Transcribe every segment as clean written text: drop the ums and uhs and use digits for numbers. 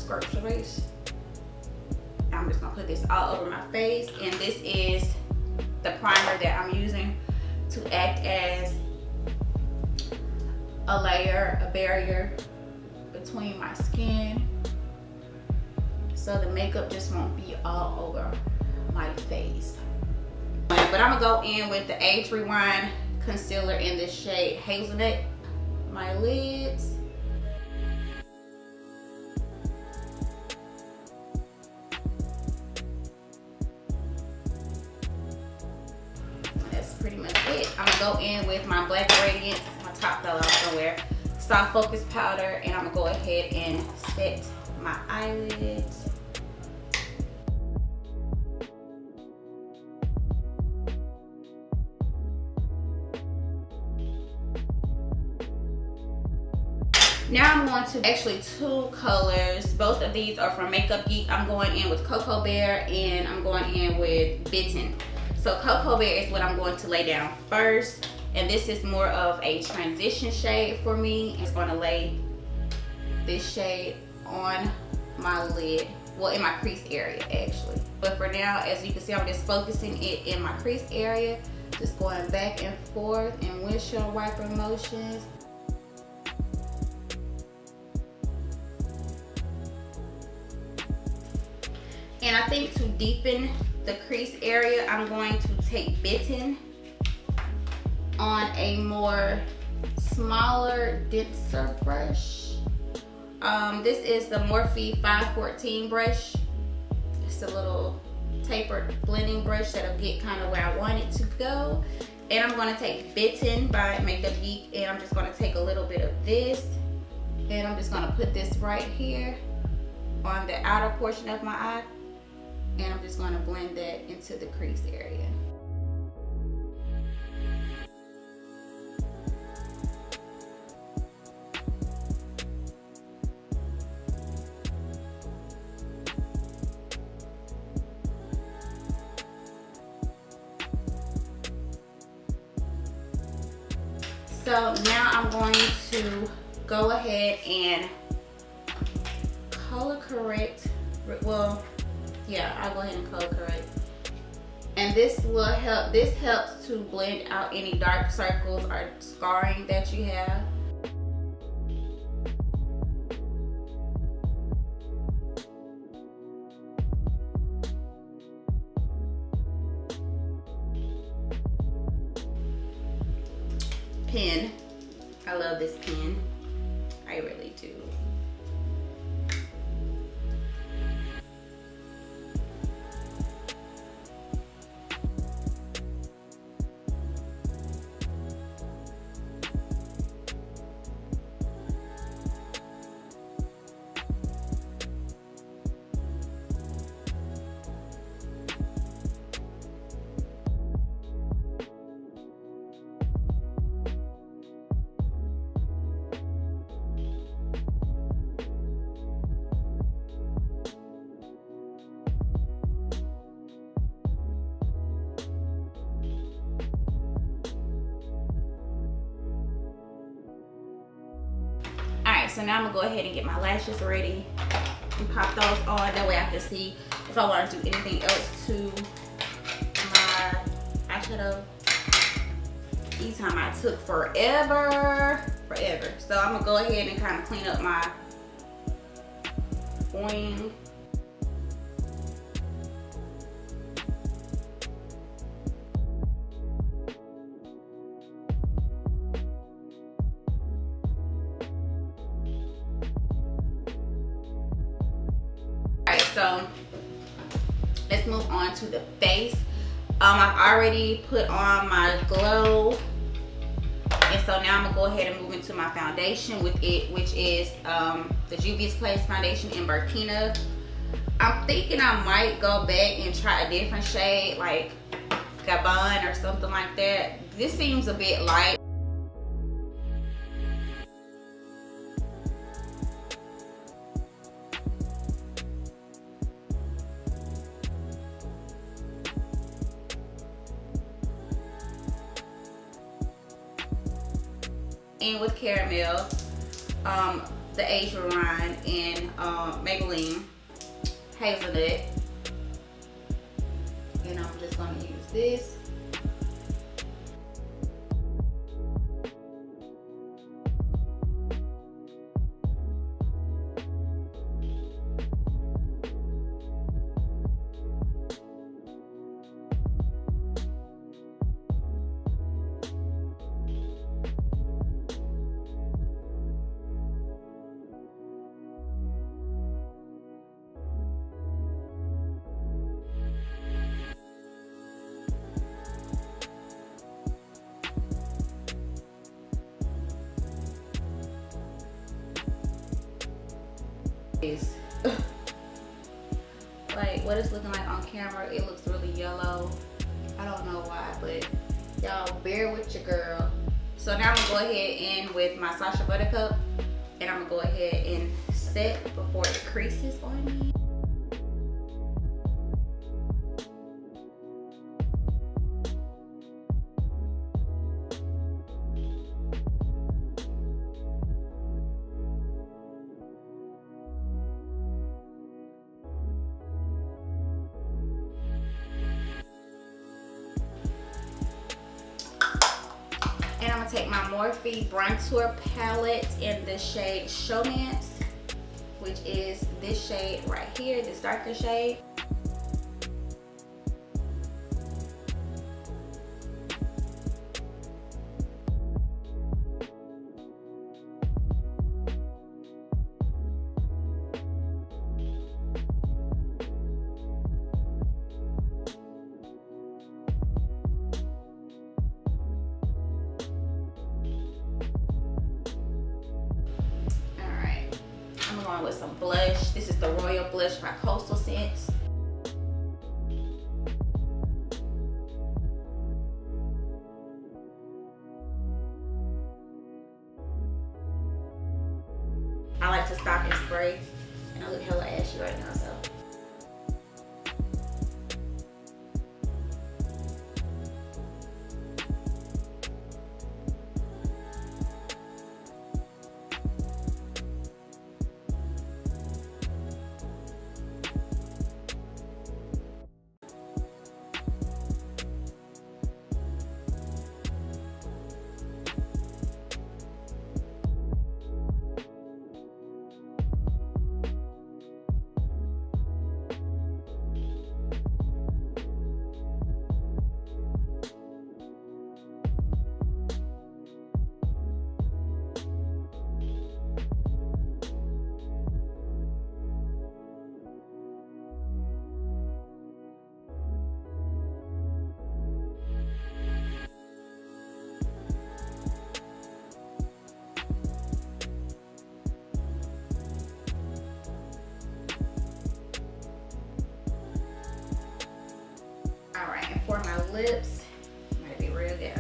scrub the base. I'm just gonna put this all over my face, and this is the primer that I'm using to act as a layer, a barrier between my skin, so the makeup just won't be all over my face. But I'm gonna go in with the Age Rewind concealer in the shade Hazelnut. My lids. That's pretty much it. I'm gonna go in with my Black Radiance. My top fell out somewhere. Soft Focus Powder, and I'm gonna go ahead and set my eyelids. Now I'm going to actually two colors. Both of these are from Makeup Geek. I'm going in with Cocoa Bear and I'm going in with Bitten. So Cocoa Bear is what I'm going to lay down first. And this is more of a transition shade for me. I'm going to lay this shade on my lid. Well, in my crease area actually. But for now, as you can see, I'm just focusing it in my crease area. Just going back and forth in windshield wiper motions. And I think to deepen the crease area, I'm going to take Bitten on a more smaller, denser brush. This is the Morphe 514 brush. It's a little tapered blending brush that'll get kind of where I want it to go. And I'm going to take Bitten by Makeup Geek, and I'm just going to take a little bit of this, and I'm just going to put this right here on the outer portion of my eye. And I'm just going to blend that into the crease area. So now I'm going to go ahead and color correct. Well, yeah, I'll go ahead and color correct. And this will help, this helps to blend out any dark circles or scarring that you have. Pen. I love this pen. I really do. So now I'm gonna go ahead and get my lashes ready and pop those on. That way I can see if I want to do anything else to my eyeshadow. Each time I took forever. So I'm gonna go ahead and kind of clean up my wing. So let's move on to the face. I've already put on my glow, and so now I'm gonna go ahead and move into my foundation with it, which is the Juvias Place foundation in Burkina. I'm thinking I might go back and try a different shade, like Gabon or something like that. This seems a bit light. And with caramel, the Age Rewind in Maybelline Hazelnut. And I'm just gonna use this. Is like what it's looking like on camera. It looks really yellow. I don't know why, but y'all bear with your girl. So now I'm gonna go ahead in with my Sacha Buttercup, and I'm gonna go ahead and set before it creases on me. And I'm gonna take my Morphe Brontour palette in the shade Showmance, which is this shade right here, this darker shade. With some blush. This is the Royal Blush by Coastal Scents. I like to stock and spray, and I look hella ashy right now, so. Alright, and for my lips, I'm gonna be real good.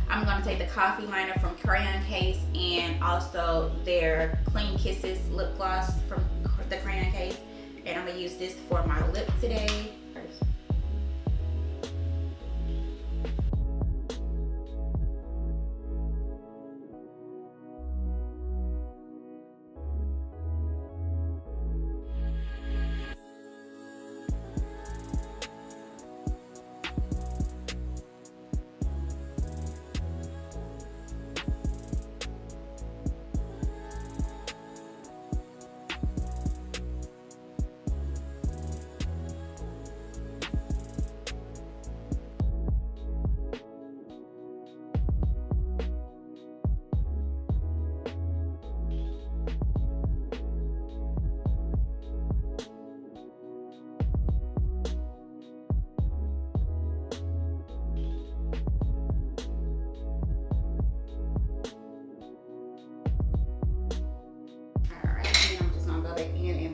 I'm gonna take the coffee liner from Crayon Case and also their Clean Kisses lip gloss from the Crayon Case, and I'm gonna use this for my lip today.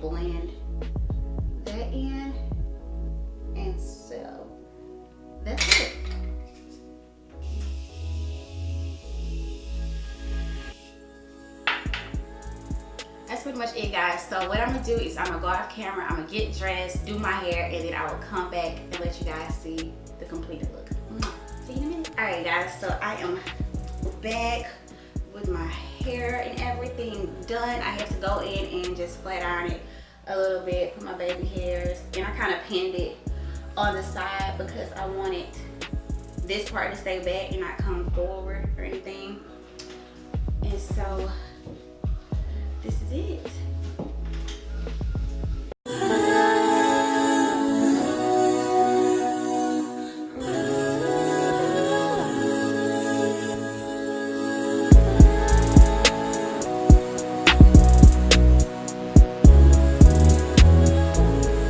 Blend that in, and so that's it. That's pretty much it, guys. So what I'm gonna do is I'm gonna go off camera, I'm gonna get dressed, do my hair, and then I will come back and let you guys see the completed look. See you in a minute. All right, guys, so I am back with my hair and everything done. I had to go in and just flat iron it a little bit, put my baby hairs, and I kind of pinned it on the side because I wanted this part to stay back and not come forward or anything. And so this is it.